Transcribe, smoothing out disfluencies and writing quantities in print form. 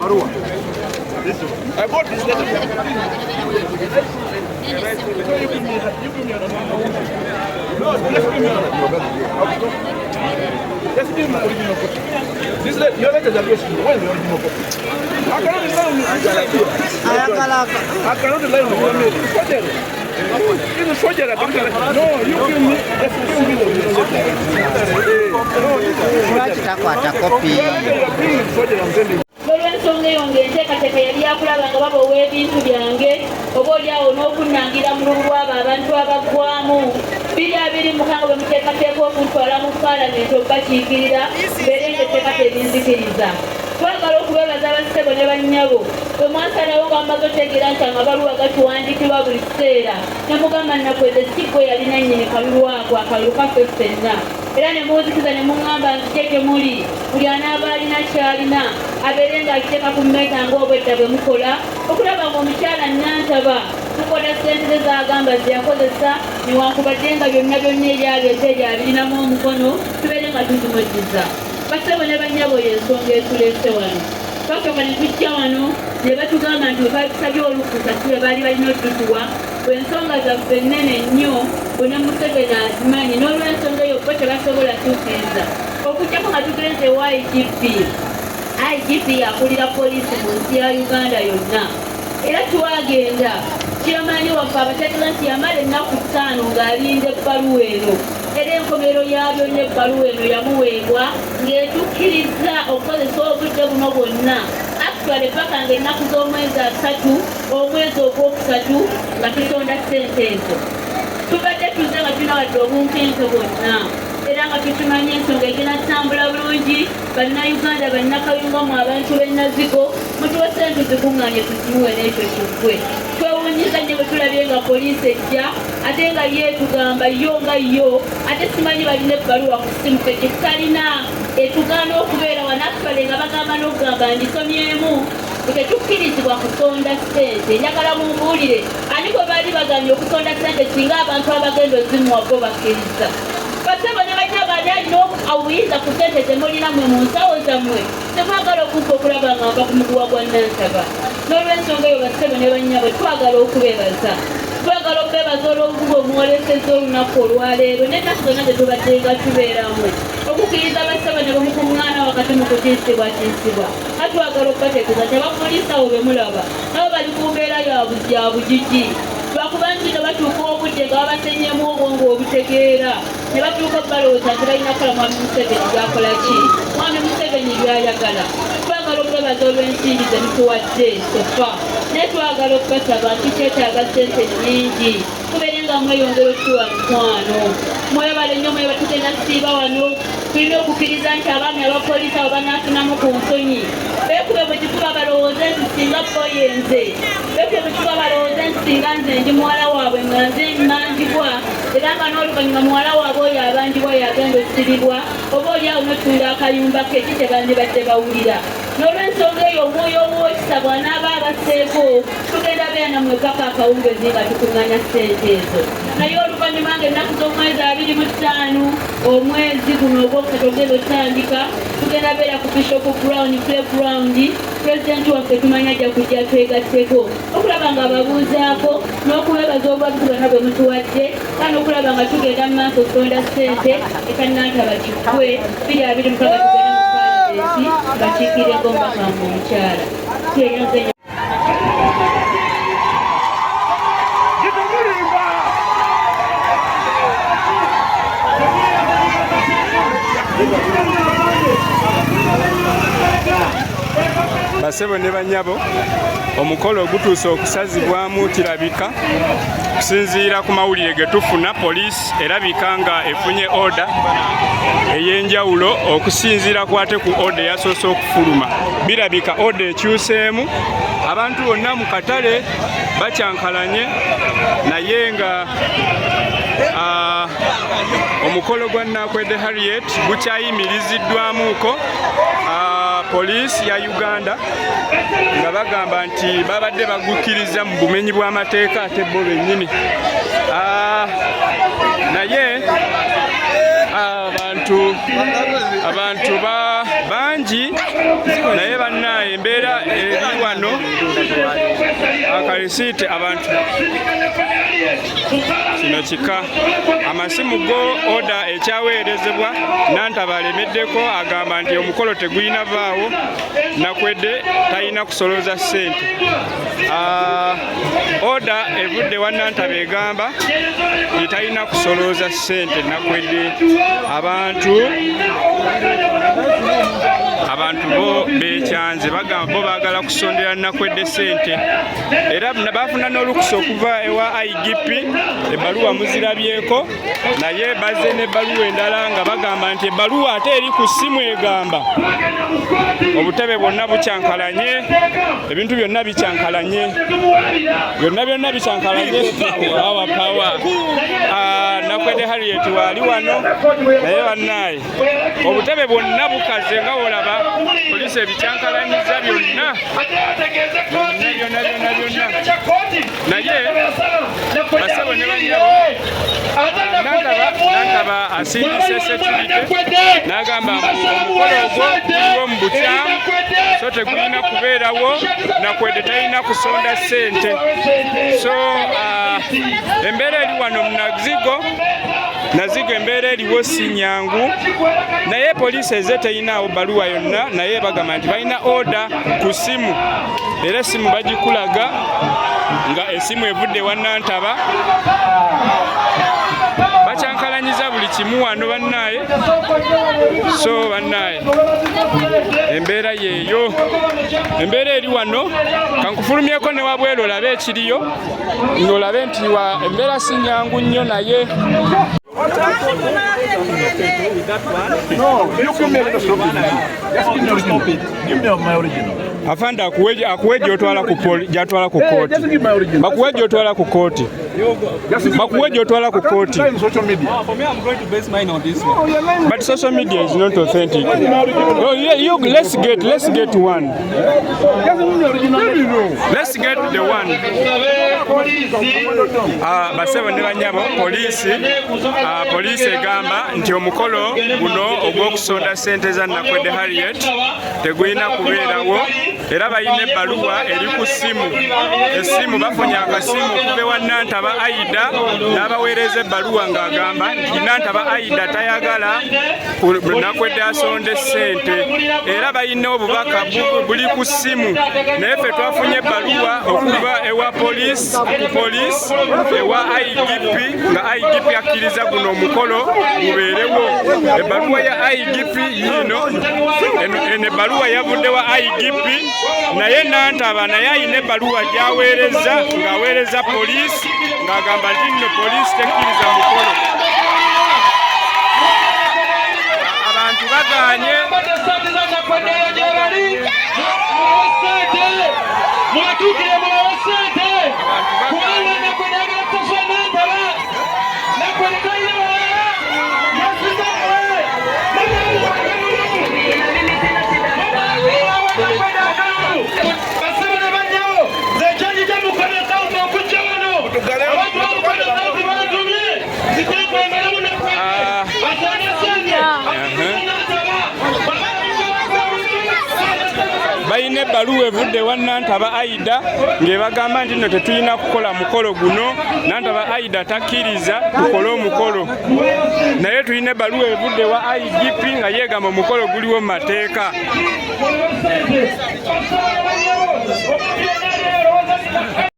Barua. I bought this letter. No, let's give me let's give me the original copy. This letter, your letter is addressed to you. Where is the original copy? I cannot rely on you. I cannot rely on you. It's a forgery. No, you give me. Let's give me the original letter. No, this is forgery. I'm telling you. Olw'ensonga eyo ng'enteekateeka yali yakulaba nga baba ow'ebintu byange oba oliawo n'okunnangira mu lubu lw'abo abantu abaggwamu 2025 bwe muteekateeka okuntwala mu paalamenti okubakiikirira mbeere ng'etteeka tebinzikiriza. Twagala okubeebaza abassebo ne bannyabo bwe mwasalawo nga mumaze otegeera nti amabaluwa gatuwandiikibwa buli kiseera ne mugamba Nakwedde si gwe yalina nnyini kalulu ako akalulu kaffe ffenna era ne muzikiza ne muŋŋamba nti kye gye muli buli anaaba alina kyalina abeere ng'akiteeka ku mmeeza ng'obwedda bwe mukola okulaba ng'omukyala Nantaba tukola ssente ze z'agamba ze yakozesa newankubadde nga byonna ebyaleeta ebyo abirinamu omukono tubeere nga tuzimujjiza. Bassebo ne bannyabo y'ensonga etuleese wano. Twasooka ne tujja wano ne batugamba nti bwe batusabye olukusa si bwe baali balina otutuwa ensonga zaffe nnene nnyo bwe ne Museveni azimanyi n'olw'ensonga eyo bo tebasobola tukkiriza okuggyako nga tugenze ewa IGP akulira poliisi mu nsi ya Uganda yonna era twagenda kiramanyi waffe abategeeza nti yamala ennaku 5 ng'alinda ebbaluwa eno era enkomero yabyo n'ebbaluwa eno yamuweebwa ng'etukkiriza okukozesa obudde buno bwonna actually paka ng'ennaku z'omwezi 3 omwezi ogwokusatu nga tutonda ssente ezo tubadde tuzze nga tunawadde obunkenke bwonna era nga tukimanyi ensonga egenda tutambula bulungi bannayuganda bannakayunga mu abantu b'ennazigo mutuwe ssente zikuŋŋaanye tuzimuwe n'ekyo kiggwe twewunyiza nnyo bwe tulabye nga poliisi ejja ate nga yeetugamba yo nga yo ate simanyi balina ebbaluwa ku ssimu fe gyetutalina etugaana okubeera wanakkale nga bagamba n'okugamba ndisomyemu tetukkirizibwa kusonda ssente njagala mumbuulire ani gwe baali bagambye okusonda ssente singa abantu abagenda ozimuwako bakkiriza bassebo ne bannyabo ali alina obuyinza ku ssente zemulina mwe mu nsawo zammwe temwagala okukka okulaba nga nva ku muguwa gwa Nantaba n'olw'ensonga eyo bassebo ne bannyabo twagala okubeebaza twagala okubeebaza olw'obubuga omuwoleseza olunaku olwaleero n'ennaku zonna zetubaddenga tubeeramu okukkiriza bassebo ne bamukuŋŋaana wakati mu kutiisibwatiisibwa atwagala okubategeeza nti abapoliisi awo be mulaba nabo bali ku mbeera ya bugigi lwakuba nti ne batuuka obudde nga babasennyemu obwongo obutegeera ne batuuka balowooza nti balina kukola mwami Museveni gyakola ki mwami Museveni byayagala twagala okubebaza olw'ensimbi ze mutuwadde sofa naye twagala okubasaba nti kyetaaga ssente nnyingi tubeere nga mweyongera okutuwa mikwano mwebale nnyo mweba tugenda siiba wano tulina okukkiriza nti abaami abapoliisi abo banaafunamu ku nsonyi beekube bwe kikuba balowooze nti singa boyenze beekube bwe kikuba balowooze nti singa nze ndi muwala waabwe nga nze mmanjibwa era nga n'oluvannyuma muwala waabwe oyo abanjibwa yagenda osibibwa oba oliawo n'otunda akayumba ke kitebandibadde bawulira n'olw'ensonga eyo omwoyo ow'okisa bw'anaaba abaseeko tugenda beera namwe paka akawungezi nga tukuŋŋanya ssente ezo naye oluvannyuma ng'ennaku z'omwezi 25 omwezi guno ogwokusatu ogenda otandika tugenda beera ku Bishop Brown playground pulezidenti waffe tumanya ajja kujja twegatteko okulaba nga ababuuzaako n'okubeebaza obwabuzi bwonna bwe mutuwadde kandi okulaba nga tugenda mu maaso okulonda ssente eka Nantaba kiggwe 2025 tugenda mu bakiikireko mbakamba omukyala kyeyoze bassebo ne bannyabo omukolo ogutuuse okusazibwamu kirabika kusinziira ku mawulire ge tufuna poliisi erabika nga efunye oda ey'enjawulo okusinziira kwate ku oda eyasoose okufuluma birabika oda ekyuseemu abantu bonna mu katale bakyankalanye naye nga omukolo gwa Nakwedde Harriet gukyayimiriziddwamuuko poliisi ya Uganda nga bagamba nti babadde bagukkiriza mu bumenyi bw'amateeka ate bo bennyini naye abantu bangi bangi naye bannaye embeera eri wano akalisiiti abantu kino kika amasimu go oda ekyaweerezebwa Nantaba alemeddeko agamba nti omukolo tegulina vaawo Nakwedde talina kusolooza ssente. Oda evudde wa Nantaba egamba nti talina kusolooza ssente Nakwedde. Abantu bo bekyanze bagamba bo baagala kusondera Nakwedde ssente era bafuna n'olukusa okuva ewa IGP ebbaluwa muzirabyeko naye bazze n'ebbaluwa endala nga bagamba nti ebbaluwa ate eri ku ssimu egamba obutebe bwonna bucyankalanye ebintu byonna bicyankalanye byonna bicyankalanye pawa Nakwedde Harriet wali wano naye bannaye obutebe bwonna bukaze nga olaba poliisi ebicyankalanyiza byonna naye basabo ne banyabo Nantaba asindise security n'agamba omukolo ogwo guliwo mu bukyamu so tegulina kubeerawo Nakwedde talina kusonda ssente. So embeera eri wano mu Nazigo embeera eriwo si nyangu naye poliisi eze teyinaawo baluwa yonna naye bagamba nti balina oda ku ssimu era essimu bagikulaga nga essimu evudde wa Nantaba bacyankalanyiza buli kimu wano bannaye. So bannaye embeera yeeyo embeera eri wano kankufulumyeko ne wabwera olabe ekiriyo ng'olabe nti embeera si nyangu nnyo naye No, you can make it stop it. Just give me original. Give me my original. Afanda akuwe gy'otwala ku gy'atwala ku kooti. Just give my original. Bakuwe gy'otwala ku kooti. Bakuwe gy'otwala ku kooti. Social media. For me, I'm going to base mine on this one. But social media is not authentic. Oh, yeah, let's get one. Let's get the one. Basebo ne banyabo poliisi egamba nti omukolo guno ogw'okusonda ssente za Nakwedde Harriet tegulina kubeerawo era balina ebbaluwa eri ku ssimu. Essimu bafunye akasimu okuva ewa Nantaba Idah n'abaweereza ebbaluwa ng'agamba nti Nantaba Idah tayagala Nakwedde asonde ssente era balina obubaka buli ku ssimu. Naye ffe twafunye ebbaluwa okuva ewa poliisi ewa IGP nga IGP akkiriza guno omukolo gubeerewo. Ebbaluwa ya IGP yino eno ebbaluwa yavudde wa IGP naye Nantaba naye ayina ebbaluwa gy'aweereza ng'aweereza poliisi ng'agamba nti nno poliisi tekkiriza mukolo. Abantu bagaanye balina ebbaluwa evudde wa Nantaba Idah ng'ebagamba nti nno tetulina kukola mukolo guno. Nantaba Idah takkiriza tukole omukolo naye tulina ebbaluwa evudde wa IGP nga yeegamba omukolo guliwo mu mateeka.